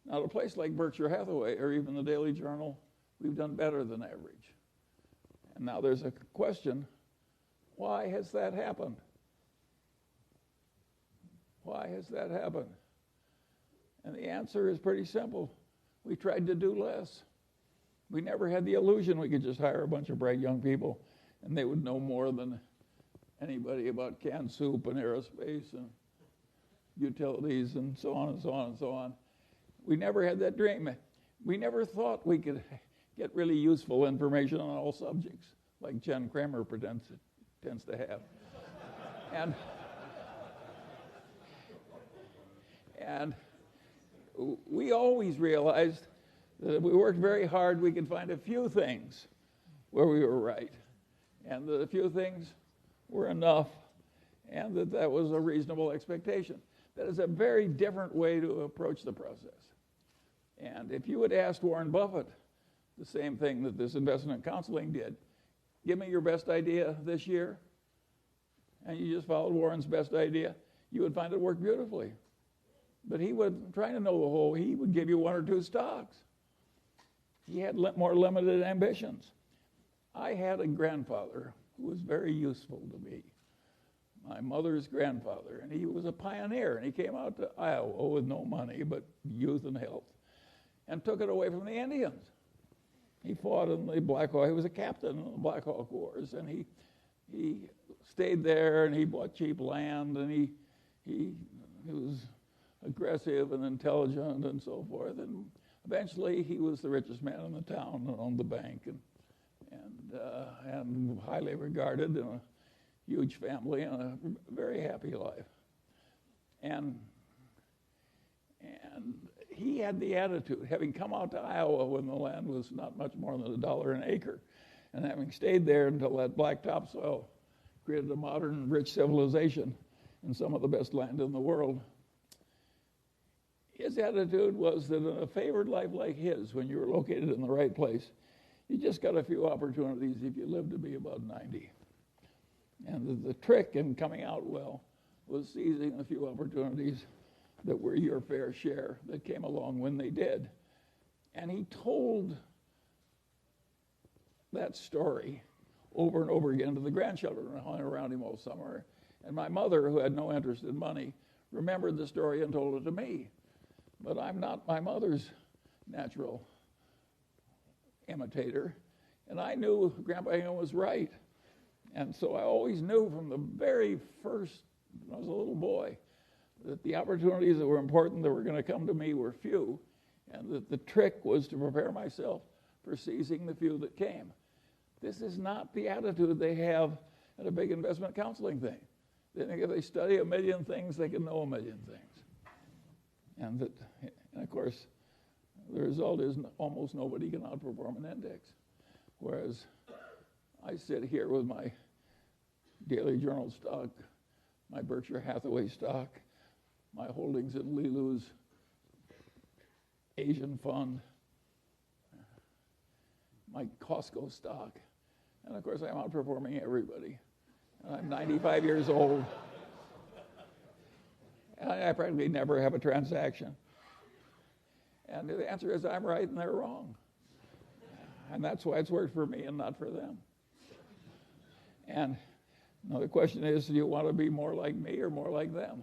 Now, at a place like Berkshire Hathaway or even the Daily Journal, we've done better than average. And now there's a question, why has that happened? Why has that happened? And the answer is pretty simple. We tried to do less. We never had the illusion we could just hire a bunch of bright young people and they would know more than anybody about canned soup and aerospace and utilities and so on and so on and so on. We never had that dream. We never thought we could get really useful information on all subjects, like Jen Kramer tends to have. And we always realized that if we worked very hard, we could find a few things where we were right, and that a few things were enough, and that was a reasonable expectation. That is a very different way to approach the process. And if you had asked Warren Buffett the same thing that this investment counseling did, give me your best idea this year, and you just followed Warren's best idea, you would find it worked beautifully. But he would, trying to know the whole, he would give you one or two stocks. He had more limited ambitions. I had a grandfather who was very useful to me, my mother's grandfather, and he was a pioneer, and he came out to Iowa with no money but youth and health, and took it away from the Indians. He fought in the Black Hawk. He was a captain in the Black Hawk Wars, and he stayed there, and he bought cheap land, and he was aggressive and intelligent and so forth. And eventually, he was the richest man in the town and owned the bank, and highly regarded, in a huge family and a very happy life. And he had the attitude, having come out to Iowa when the land was not much more than $1 an acre, and having stayed there until that black topsoil created a modern, rich civilization in some of the best land in the world. His attitude was that in a favored life like his, when you were located in the right place, you just got a few opportunities if you lived to be about 90. And the trick in coming out well was seizing a few opportunities that were your fair share that came along when they did. And he told that story over and over again to the grandchildren who hung around him all summer. And my mother, who had no interest in money, remembered the story and told it to me. But I'm not my mother's natural imitator. And I knew Grandpa Hingham was right. And so I always knew from the very first, when I was a little boy, that the opportunities that were important that were going to come to me were few, and that the trick was to prepare myself for seizing the few that came. This is not the attitude they have at a big investment counseling thing. They think if they study a million things, they can know a million things. And of course, the result is almost nobody can outperform an index. Whereas I sit here with my Daily Journal stock, my Berkshire Hathaway stock, my holdings in Lilu's Asian fund, my Costco stock, and of course I'm outperforming everybody. And I'm 95 years old, and I practically never have a transaction. And the answer is I'm right and they're wrong. And that's why it's worked for me and not for them. And now the question is, do you want to be more like me or more like them?